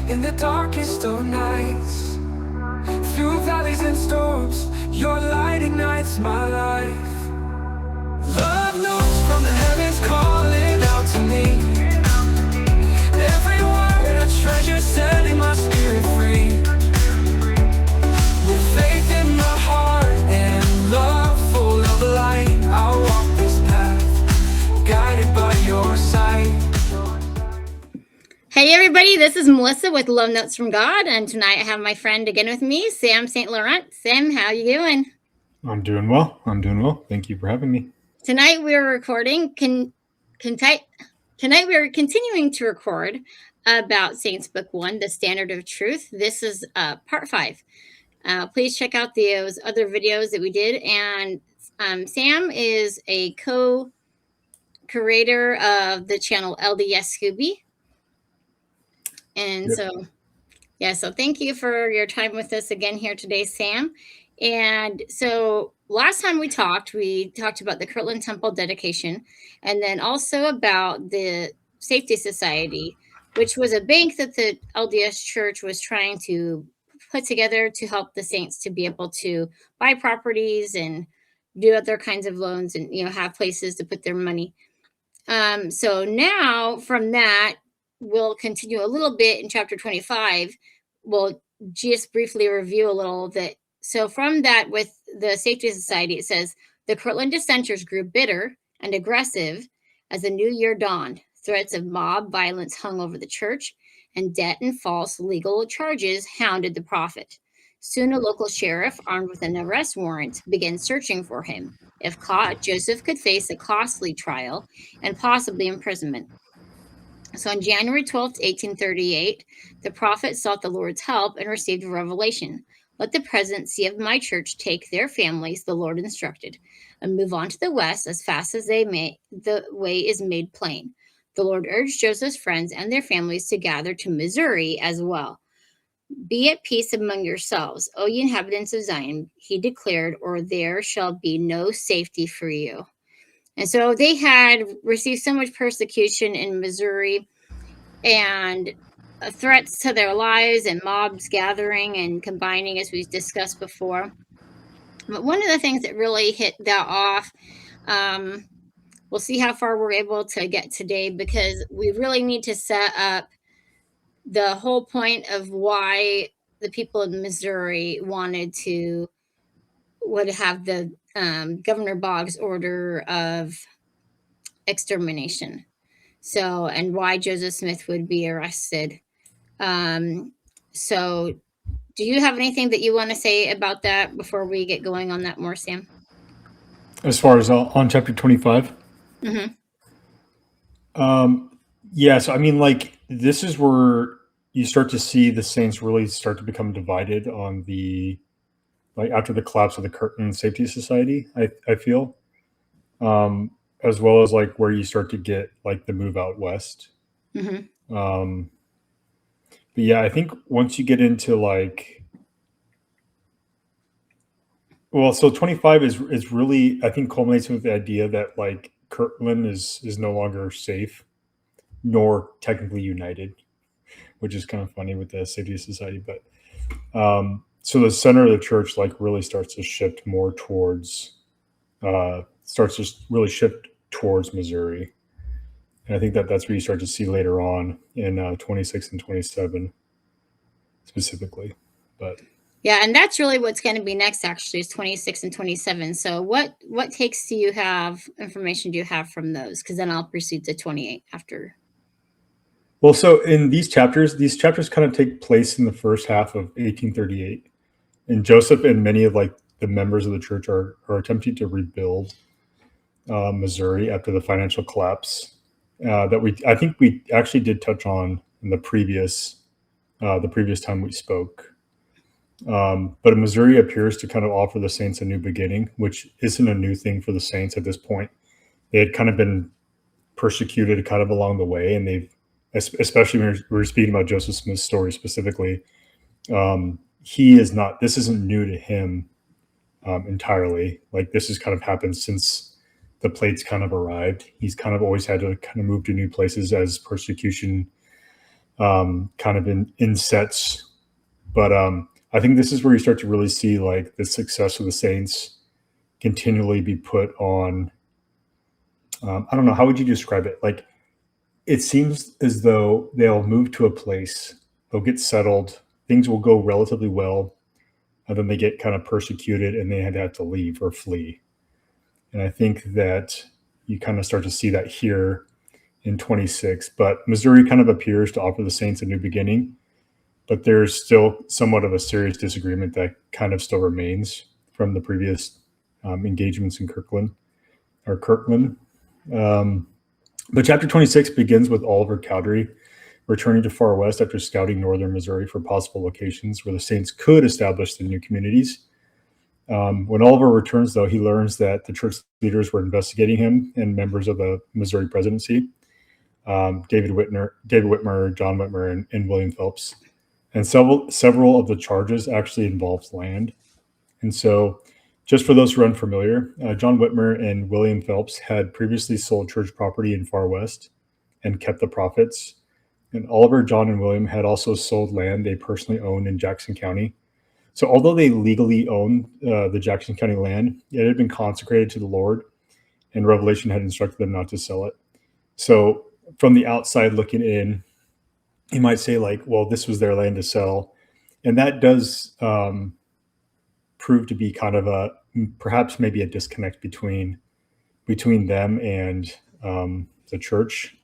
in the darkest of nights. Through valleys and storms, your light ignites my life. Love notes from the heavens calling out to me. Every word a treasure, setting my spirit free. With faith in my heart and love full of light, I'll walk this path, guided by your sight. Hey everybody, this is Melissa with Love Notes from God, and tonight I have my friend again with me, Sam St. Laurent. Sam, how you doing? I'm doing well. Thank you for having me. Tonight we are recording. Tonight we are continuing to record about Saints Book 1, The Standard of Truth. This is part 5. Please check out those other videos that we did. And Sam is a co-creator of the channel LDS Scooby. And so thank you for your time with us again here today, Sam. And so last time we talked about the Kirtland Temple dedication, and then also about the Safety Society, which was a bank that the LDS Church was trying to put together to help the saints to be able to buy properties and do other kinds of loans and, have places to put their money. So now from that, we'll continue a little bit in chapter 25. We'll just briefly review a little that. So from that, with the Safety Society, it says, the Kirtland dissenters grew bitter and aggressive as the new year dawned. Threats of mob violence hung over the church, and debt and false legal charges hounded the prophet. Soon a local sheriff, armed with an arrest warrant, began searching for him. If caught, Joseph could face a costly trial and possibly imprisonment. So on January 12th, 1838, the prophet sought the Lord's help and received a revelation. Let the presidency of my church take their families, the Lord instructed, and move on to the west as fast as they may. The way is made plain. The Lord urged Joseph's friends and their families to gather to Missouri as well. Be at peace among yourselves, O ye inhabitants of Zion, he declared, or there shall be no safety for you. And so they had received so much persecution in Missouri and threats to their lives and mobs gathering and combining, as we've discussed before. But one of the things that really hit that off, we'll see how far we're able to get today, because we really need to set up the whole point of why the people in Missouri would have the Governor Boggs order of extermination. So, and why Joseph Smith would be arrested. So do you have anything that you want to say about that before we get going on that more, Sam? As far as on chapter 25? Mm-hmm. So I mean, like, this is where you start to see the saints really start to become divided on the, like, after the collapse of the Kirtland Safety Society, I feel. As well as, like, where you start to get, like, the move out west. Mm-hmm. But yeah, I think once you get into, like, so 25 is really, I think, culminates with the idea that, like, Kirtland is no longer safe, nor technically united, which is kind of funny with the Safety Society. But so the center of the church, like, really starts to shift more towards Missouri. And I think that's where you start to see later on in 26 and 27 specifically. But yeah, and that's really what's going to be next, actually, is 26 and 27. So what information do you have from those? Because then I'll proceed to 28 after. Well, so in these chapters kind of take place in the first half of 1838. And Joseph and many of, like, the members of the church are attempting to rebuild Missouri after the financial collapse that I think we actually did touch on in the previous time we spoke. But Missouri appears to kind of offer the saints a new beginning, which isn't a new thing for the saints at this point. They had kind of been persecuted kind of along the way, and they've, especially when we're speaking about Joseph Smith's story specifically, this isn't new to him entirely. Like, this has kind of happened since the plates kind of arrived. He's kind of always had to kind of move to new places as persecution kind of in sets. But I think this is where you start to really see like the success of the saints continually be put on. I don't know, how would you describe it? Like, it seems as though they'll move to a place, they'll get settled, things will go relatively well, and then they get kind of persecuted and they have to leave or flee. And I think that you kind of start to see that here in 26. But Missouri kind of appears to offer the saints a new beginning, but there's still somewhat of a serious disagreement that kind of still remains from the previous engagements in Kirtland. But chapter 26 begins with Oliver Cowdery returning to Far West after scouting northern Missouri for possible locations where the saints could establish the new communities. When Oliver returns, though, he learns that the church leaders were investigating him and members of the Missouri presidency, David Whitmer, John Whitmer, and William Phelps. And several of the charges actually involves land. And so, just for those who are unfamiliar, John Whitmer and William Phelps had previously sold church property in Far West and kept the profits. And Oliver, John, and William had also sold land they personally owned in Jackson County. So although they legally owned the Jackson County land, it had been consecrated to the Lord, and Revelation had instructed them not to sell it. So from the outside looking in, you might say like, well, this was their land to sell. And that does prove to be kind of perhaps maybe a disconnect between them and the church,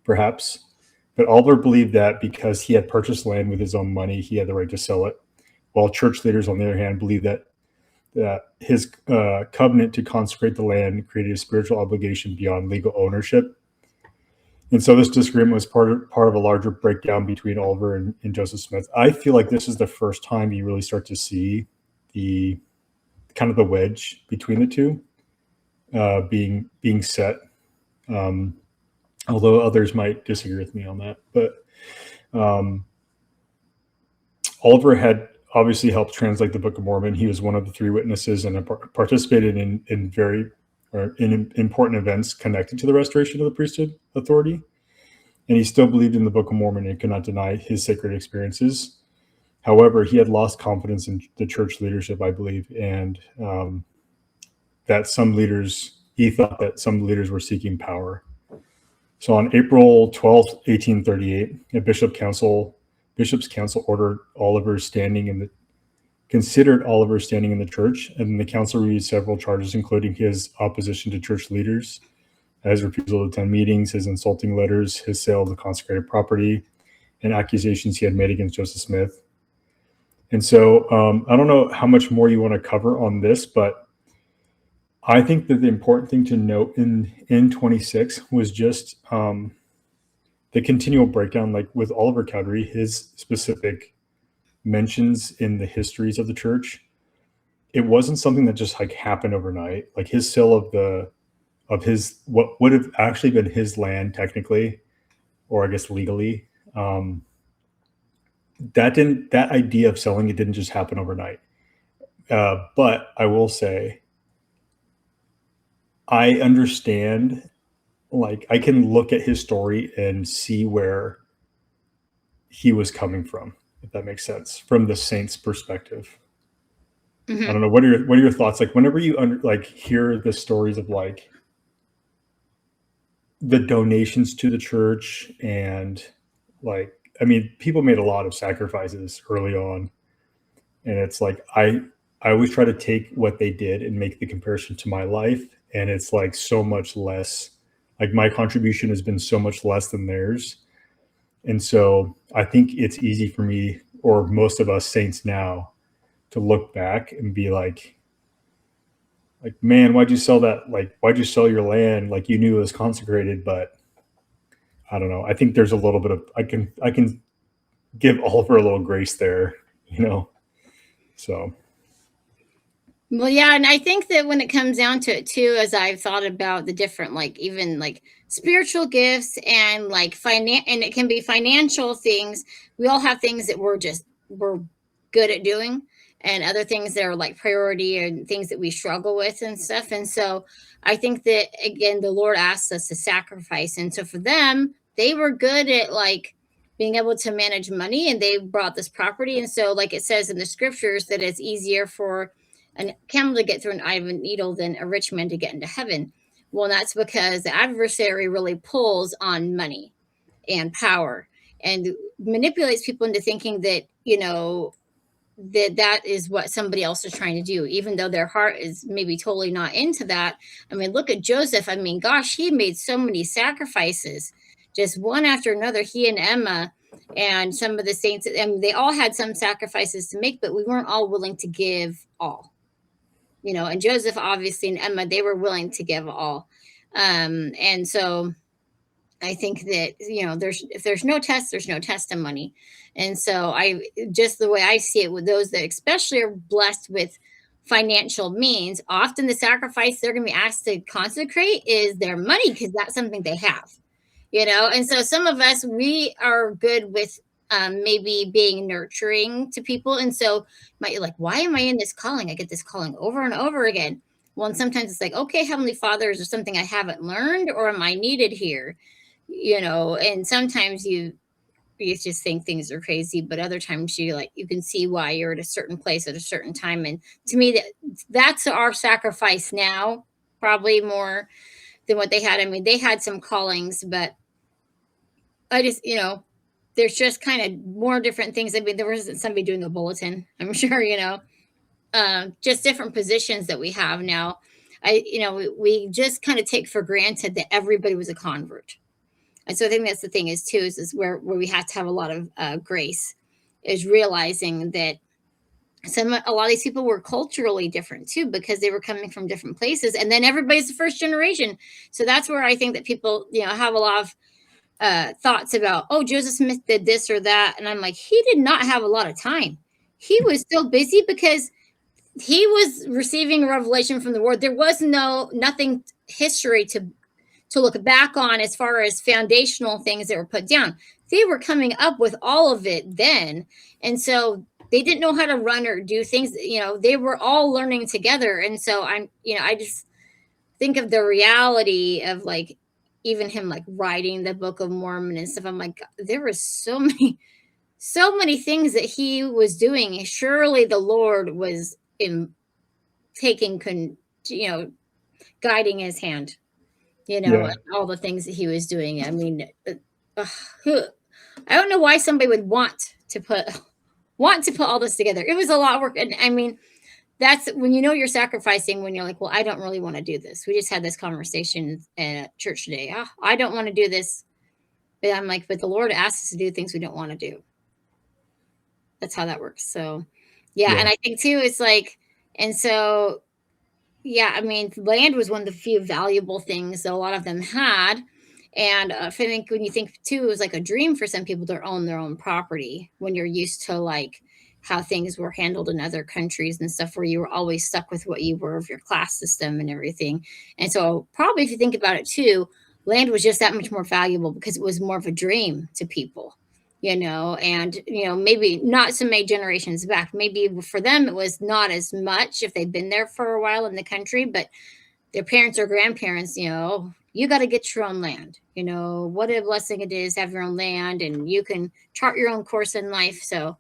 perhaps. But Oliver believed that because he had purchased land with his own money, he had the right to sell it. While church leaders, on the other hand, believed that his covenant to consecrate the land created a spiritual obligation beyond legal ownership. And so this disagreement was part of a larger breakdown between Oliver and Joseph Smith. I feel like this is the first time you really start to see the kind of the wedge between the two being set. Although others might disagree with me on that. But Oliver had obviously helped translate the Book of Mormon. He was one of the three witnesses and participated in very important events connected to the restoration of the priesthood authority. And he still believed in the Book of Mormon and could not deny his sacred experiences. However, he had lost confidence in the church leadership, I believe, and that he thought that some leaders were seeking power. So on April 12th, 1838, a bishop's council considered Oliver standing in the church, and the council reviewed several charges, including his opposition to church leaders, his refusal to attend meetings, his insulting letters, his sale of the consecrated property, and accusations he had made against Joseph Smith. And so I don't know how much more you want to cover on this, but I think that the important thing to note in 26 was just the continual breakdown, like with Oliver Cowdery, his specific mentions in the histories of the church. It wasn't something that just like happened overnight. Like his sale of his what would have actually been his land technically, or I guess legally. That idea of selling it didn't just happen overnight. But I will say, I understand, like I can look at his story and see where he was coming from, if that makes sense, from the saint's perspective. Mm-hmm. I don't know. What are your thoughts? Like whenever you hear the stories of like the donations to the church and like, I mean, people made a lot of sacrifices early on, and it's like, I always try to take what they did and make the comparison to my life. And it's like so much less, like my contribution has been so much less than theirs. And so I think it's easy for me, or most of us saints now, to look back and be like, man, why'd you sell that? Like, why'd you sell your land? Like you knew it was consecrated, but I don't know. I think there's a little bit of, I can give Oliver a little grace there, so. Well, yeah. And I think that when it comes down to it too, as I've thought about the different, like even like spiritual gifts and like and it can be financial things. We all have things that we're good at doing, and other things that are like priority and things that we struggle with and stuff. And so I think that again, the Lord asks us to sacrifice. And so for them, they were good at like being able to manage money, and they brought this property. And so, like it says in the scriptures, that it's easier for a camel to get through an eye of a needle than a rich man to get into heaven. Well, that's because the adversary really pulls on money and power and manipulates people into thinking that, that is what somebody else is trying to do, even though their heart is maybe totally not into that. I mean, look at Joseph. I mean, gosh, he made so many sacrifices, just one after another. He and Emma and some of the saints, and they all had some sacrifices to make, but we weren't all willing to give all. And Joseph, obviously, and Emma, they were willing to give all. And so I think that, if there's no test, there's no testimony. And so just the way I see it, with those that especially are blessed with financial means, often the sacrifice they're going to be asked to consecrate is their money, because that's something they have, And so some of us, we are good with maybe being nurturing to people. And so you're like, why am I in this calling? I get this calling over and over again. Well, and sometimes it's like, okay, Heavenly Father, is there something I haven't learned, or am I needed here? And sometimes you just think things are crazy, but other times you can see why you're at a certain place at a certain time. And to me, that's our sacrifice now, probably more than what they had. I mean, they had some callings, but I just, there's just kind of more different things. I mean, there wasn't somebody doing a bulletin, I'm sure, just different positions that we have now. We just kind of take for granted that everybody was a convert. And so I think that's the thing is where we have to have a lot of grace, is realizing that a lot of these people were culturally different too, because they were coming from different places. And then everybody's the first generation. So that's where I think that people, have a lot of thoughts about, oh, Joseph Smith did this or that. And I'm like, he did not have a lot of time. He was still busy because he was receiving a revelation from the Lord. There was nothing history to look back on as far as foundational things that were put down. They were coming up with all of it then. And so they didn't know how to run or do things, they were all learning together. And so I just think of the reality of even him writing the Book of Mormon and stuff. I'm like, there were so many things that he was doing. Surely the Lord was guiding his hand, all the things that he was doing. I mean, I don't know why somebody would want to put all this together. It was a lot of work. And I mean, that's when you're sacrificing, when you're like, well, I don't really want to do this. We just had this conversation at church today. I don't want to do this. But I'm like, but the Lord asks us to do things we don't want to do. That's how that works. So, yeah. And I think too, it's and so, yeah, I mean, land was one of the few valuable things that a lot of them had. And I think when you think too, it was a dream for some people to own their own property, when you're used to how things were handled in other countries and stuff, where you were always stuck with what you were of your class system and everything. And so probably if you think about it too, land was just that much more valuable because it was more of a dream to people, and, maybe not so many generations back, maybe for them, it was not as much if they'd been there for a while in the country, but their parents or grandparents, you got to get your own land, what a blessing it is to have your own land, and you can chart your own course in life. So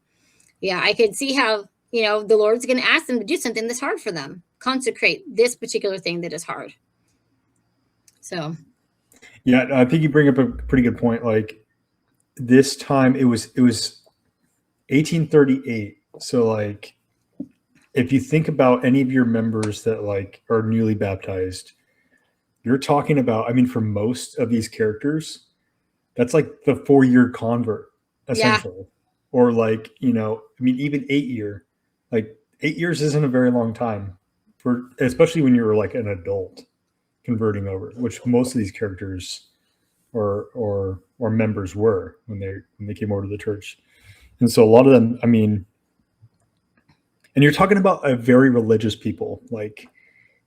yeah, I could see how, the Lord's going to ask them to do something that's hard for them, consecrate this particular thing that is hard. So. Yeah, I think you bring up a pretty good point. This time it was 1838. So if you think about any of your members that are newly baptized, you're talking about, I mean, for most of these characters, that's the 4-year convert essentially. Yeah. Or I mean, even 8-year, 8 years isn't a very long time especially when you're an adult converting over, which most of these characters or members were when they came over to the church. And so a lot of them, I mean, and you're talking about a very religious people,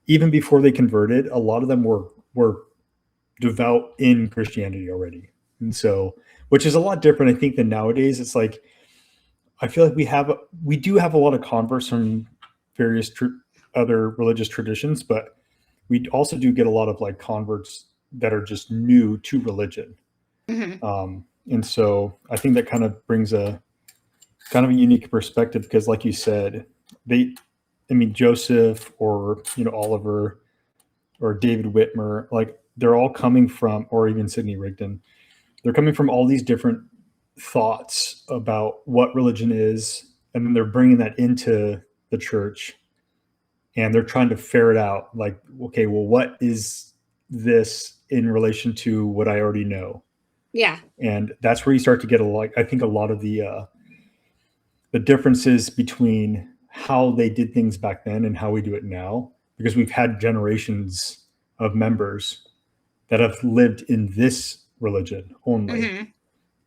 even before they converted, a lot of them were devout in Christianity already. And so, which is a lot different, I think, than nowadays. It's I feel we do have a lot of converts from various other religious traditions, but we also do get a lot of converts that are just new to religion. Mm-hmm. And so I think that kind of brings a kind of a unique perspective because, like you said, Joseph or, Oliver or David Whitmer, like they're all coming from, or even Sidney Rigdon, they're coming from all these different thoughts about what religion is, and then they're bringing that into the church, and they're trying to ferret out, like, okay, well, what is this in relation to what I already know? Yeah. And that's where you start to get I think a lot of the differences between how they did things back then and how we do it now, because we've had generations of members that have lived in this religion only,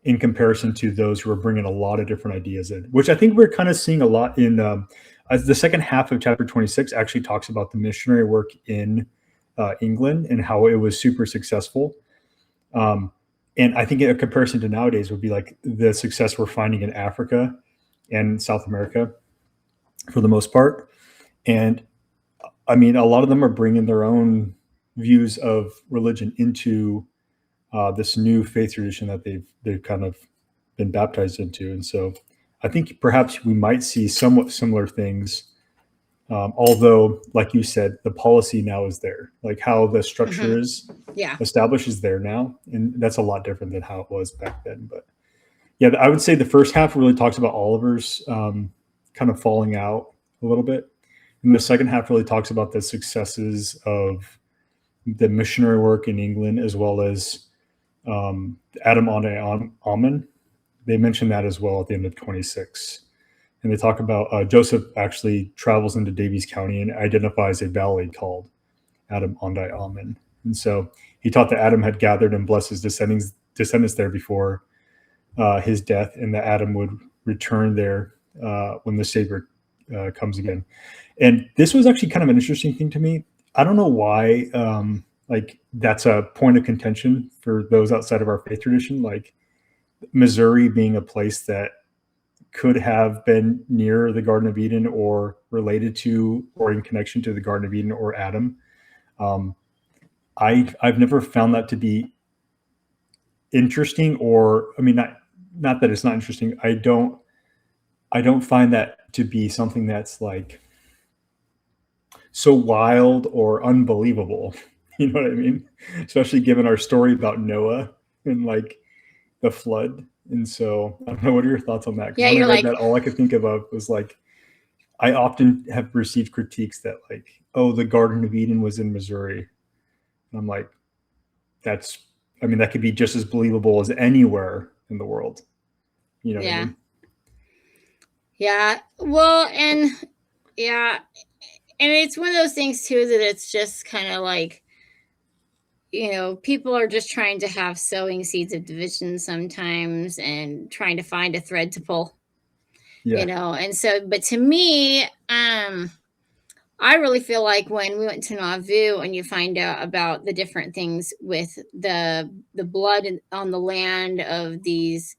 in comparison to those who are bringing a lot of different ideas in, which I think we're kind of seeing a lot in as the second half of chapter 26 actually talks about the missionary work in England and how it was super successful. And I think a comparison to nowadays would be like the success we're finding in Africa and South America for the most part. And a lot of them are bringing their own views of religion into this new faith tradition that they've kind of been baptized into. And so I think perhaps we might see somewhat similar things, although, like you said, the policy now is there, like how the structure is established is there now, and that's a lot different than how it was back then. But yeah, I would say the first half really talks about Oliver's kind of falling out a little bit, and the second half really talks about the successes of the missionary work in England, as well as Adam Amen. They mention that as well at the end of 26. And they talk about Joseph actually travels into Davies County and identifies a valley called Adam Amen. And so he taught that Adam had gathered and blessed his descendants there before his death, and that Adam would return there when the Savior comes again. And this was actually kind of an interesting thing to me. I don't know why, like that's a point of contention for those outside of our faith tradition, like Missouri being a place that could have been near the Garden of Eden or related to or in connection to the Garden of Eden or Adam. I've never found that to be interesting, or not that it's not interesting. I don't find that to be something that's like so wild or unbelievable. You know what I mean? Especially given our story about Noah and like the flood. And so I don't know, what are your thoughts on that? Yeah, when you're I read like, that, all I could think of was like, I often have received critiques that like, oh, the Garden of Eden was in Missouri. And I'm like, that could be just as believable as anywhere in the world. You know what I mean? Yeah. Well, and it's one of those things too, that it's just kind of like, people are just trying to have sowing seeds of division sometimes and trying to find a thread to pull, and so, but to me, I really feel like when we went to Nauvoo and you find out about the different things with the blood on the land of these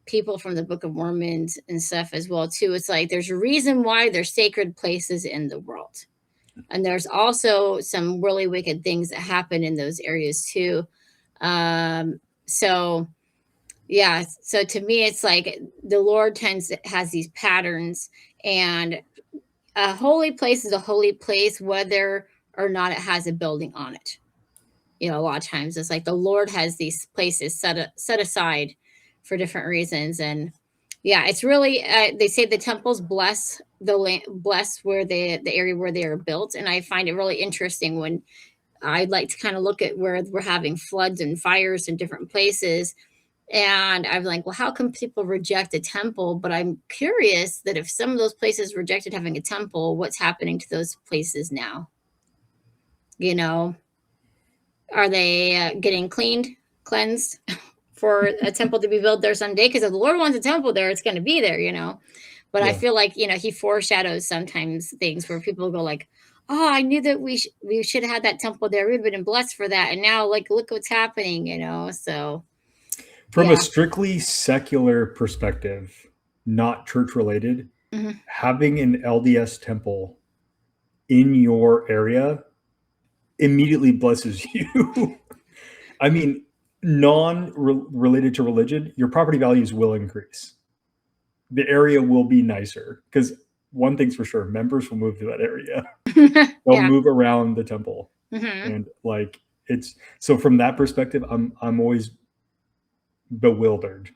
people from the Book of Mormon and stuff as well too, it's like there's a reason why there's sacred places in the world. And there's also some really wicked things that happen in those areas too. So to me, it's like the Lord has these patterns, and a holy place is a holy place, whether or not it has a building on it. A lot of times it's like the Lord has these places set aside for different reasons. And it's really, they say the temples bless the land, bless where the area where they are built. And I find it really interesting when I'd like to kind of look at where we're having floods and fires in different places. And I'm like, well, how come people reject a temple? But I'm curious that if some of those places rejected having a temple, what's happening to those places now? Are they getting cleansed for a temple to be built there someday? Because if the Lord wants a temple there, it's going to be there, But I feel like, he foreshadows sometimes things where people go like, oh, I knew that we should have had that temple there. We've been blessed for that. And now, like, look what's happening, So from a strictly secular perspective, not church related, having an LDS temple in your area immediately blesses you. non-related to religion, your property values will increase. The area will be nicer because one thing's for sure, members will move to that area. They'll move around the temple. And like it's so from that perspective, I'm always bewildered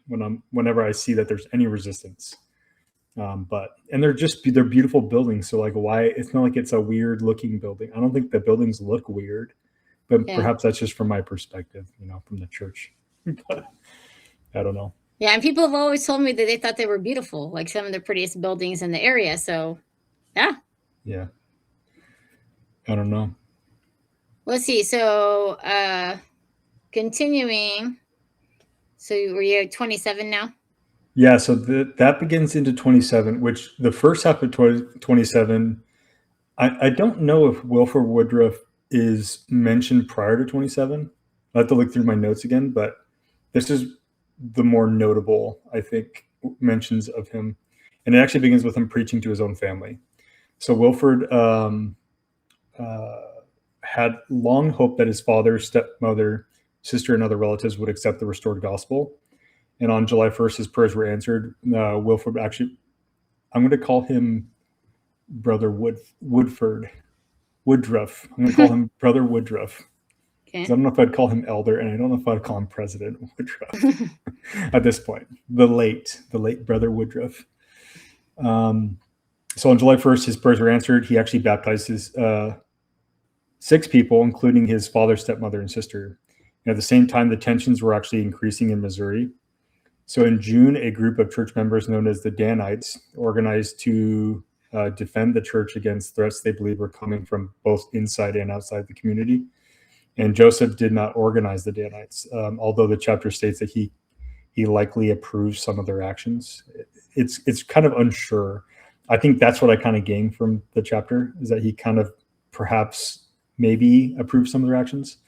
whenever I see that there's any resistance. But they're beautiful buildings. So like why it's not like it's a weird looking building. I don't think the buildings look weird, but perhaps that's just from my perspective, from the church. But I don't know. Yeah, and people have always told me that they thought they were beautiful, like some of the prettiest buildings in the area. So yeah. I don't know. Let's see. So continuing. So were you at 27 now? Yeah, so that begins into 27, which the first half of 27, I don't know if Wilford Woodruff is mentioned prior to 27. I have to look through my notes again, but this is the more notable, I think, mentions of him. And it actually begins with him preaching to his own family. So Wilford had long hoped that his father, stepmother, sister, and other relatives would accept the restored gospel. And on July 1st, his prayers were answered. Wilford actually, I'm going to call him Brother Woodruff. I'm going to call him Brother Woodruff. Okay. I don't know if I'd call him elder, and I don't know if I'd call him President Woodruff at this point. The late Brother Woodruff. So on July 1st, his prayers were answered. He actually baptized his 6 people, including his father, stepmother, and sister. And at the same time, the tensions were actually increasing in Missouri. So in June, a group of church members known as the Danites organized to defend the church against threats they believed were coming from both inside and outside the community. And Joseph did not organize the Danites, although the chapter states that he likely approved some of their actions. It's kind of unsure. I think that's what I kind of gained from the chapter, is that he kind of perhaps maybe approved some of their actions.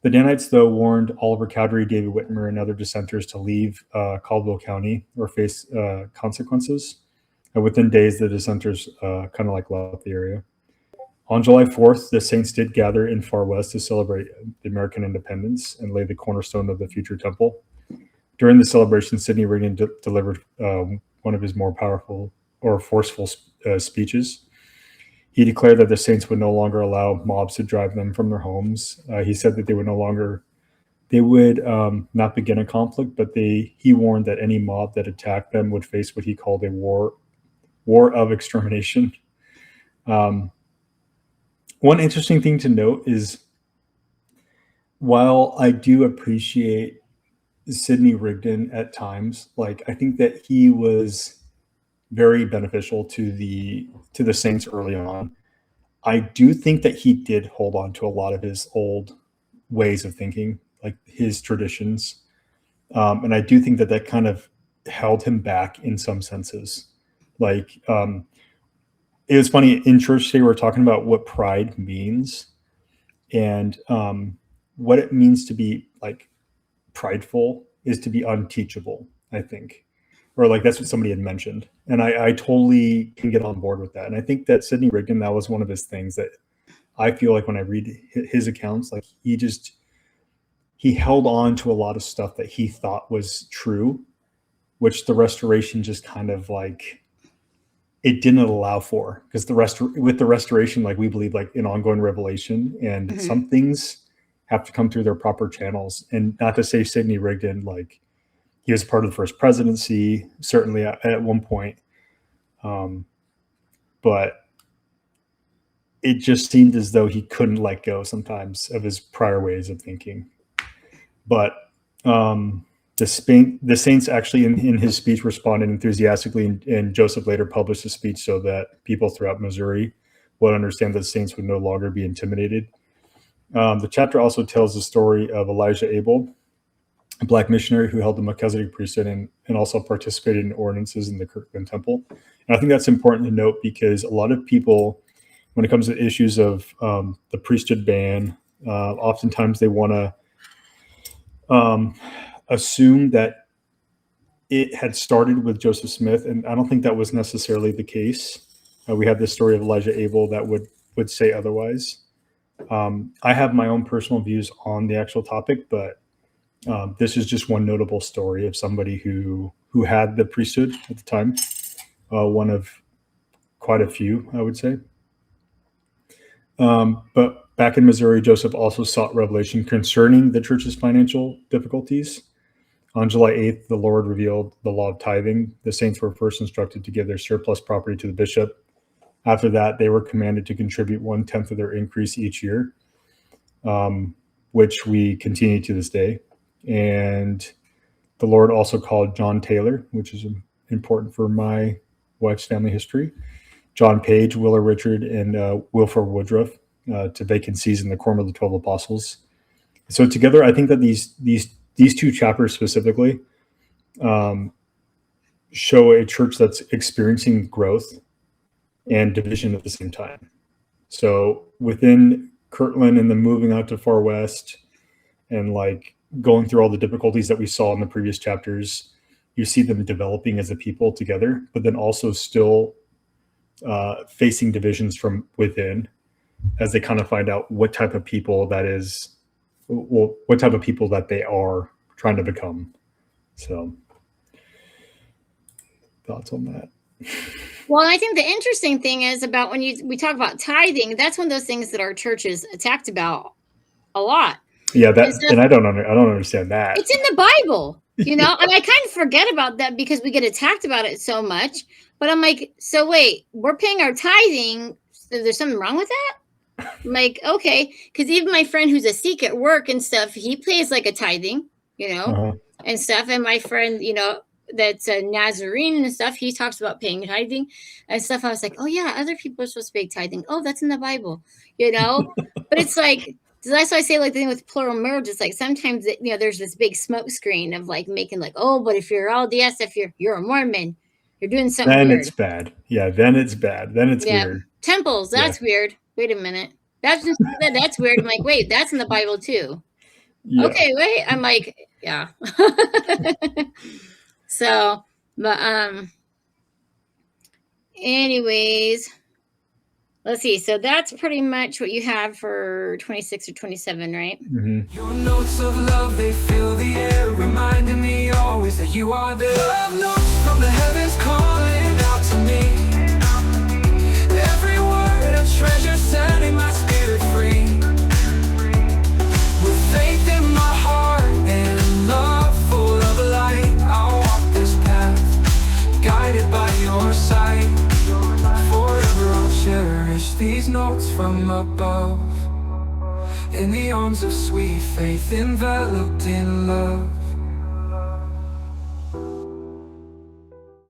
The Danites, though, warned Oliver Cowdery, David Whitmer, and other dissenters to leave Caldwell County or face consequences. And within days, the dissenters kind of like left the area. On July 4th, the saints did gather in Far West to celebrate the American independence and lay the cornerstone of the future temple. During the celebration, Sidney Rigdon delivered one of his more powerful or forceful speeches. He declared that the saints would no longer allow mobs to drive them from their homes. He said that they would not begin a conflict, but he warned that any mob that attacked them would face what he called a war of extermination. One interesting thing to note is, while I do appreciate Sidney Rigdon at times, like I think that he was very beneficial to the saints early on. I do think that he did hold on to a lot of his old ways of thinking, like his traditions. And I do think that kind of held him back in some senses. Like, it was funny, in church today, we were talking about what pride means and what it means to be like prideful is to be unteachable, I think. Or like that's what somebody had mentioned. And I totally can get on board with that. And I think that Sidney Rigdon, that was one of his things that I feel like when I read his accounts, like he held on to a lot of stuff that he thought was true, which the restoration just kind of like, it didn't allow for, because with the restoration, like we believe like in ongoing revelation, and some things have to come through their proper channels. And not to say Sidney Rigdon, like he was part of the first presidency, certainly at one point. But it just seemed as though he couldn't let go sometimes of his prior ways of thinking. But the saints actually in his speech responded enthusiastically, and Joseph later published a speech so that people throughout Missouri would understand that the saints would no longer be intimidated. The chapter also tells the story of Elijah Abel, a Black missionary who held the Melchizedek priesthood and also participated in ordinances in the Kirtland temple. And I think that's important to note, because a lot of people, when it comes to issues of the priesthood ban, oftentimes they want to assume that it had started with Joseph Smith, and I don't think that was necessarily the case. We have this story of Elijah Abel that would say otherwise. I have my own personal views on the actual topic, but This is just one notable story of somebody who had the priesthood at the time, one of quite a few, I would say. But back in Missouri, Joseph also sought revelation concerning the church's financial difficulties. On July 8th, the Lord revealed the law of tithing. The saints were first instructed to give their surplus property to the bishop. After that, they were commanded to contribute 1/10 of their increase each year, which we continue to this day. And the Lord also called John Taylor, which is important for my wife's family history, John Page, Willer Richard, and Wilford Woodruff to vacancies in the Quorum of the 12 Apostles. So together, I think that these two chapters specifically show a church that's experiencing growth and division at the same time. So within Kirtland and then moving out to Far West and like going through all the difficulties that we saw in the previous chapters, you see them developing as a people together, but then also still facing divisions from within as they kind of find out what type of people that is, well, what type of people that they are trying to become. So thoughts on that? Well, I think the interesting thing is about when we talk about tithing, that's one of those things that our church is attacked about a lot. Yeah, and I don't understand that. It's in the Bible, and I kind of forget about that because we get attacked about it so much. But I'm like, so wait, we're paying our tithing. So there's something wrong with that? I'm like, okay, because even my friend who's a Sikh at work and stuff, he pays like a tithing, and stuff. And my friend, that's a Nazarene and stuff, he talks about paying tithing and stuff. I was like, oh yeah, other people are supposed to pay tithing. Oh, that's in the Bible, But it's like, that's why I say like the thing with plural marriage. It's like sometimes there's this big smoke screen of like making like, oh, but if you're LDS, if you're a Mormon, you're doing something then weird. It's bad. Yeah, then it's bad. Then it's weird. Temples, that's weird. Wait a minute. That's weird. I'm like, wait, that's in the Bible too. Yeah. Okay, wait. I'm like, yeah. So, but anyways, let's see. So that's pretty much what you have for 26 or 27, right? Mm-hmm. Your notes of love, they fill the air, reminding me always that you are there. Love notes from the heavens calling out to me. Every word a treasure, setting my spirit free. With faith in my heart and love full of light, I'll walk this path, guided by your sight. Forever I'll cherish these notes from above, in the arms of sweet faith, enveloped in love.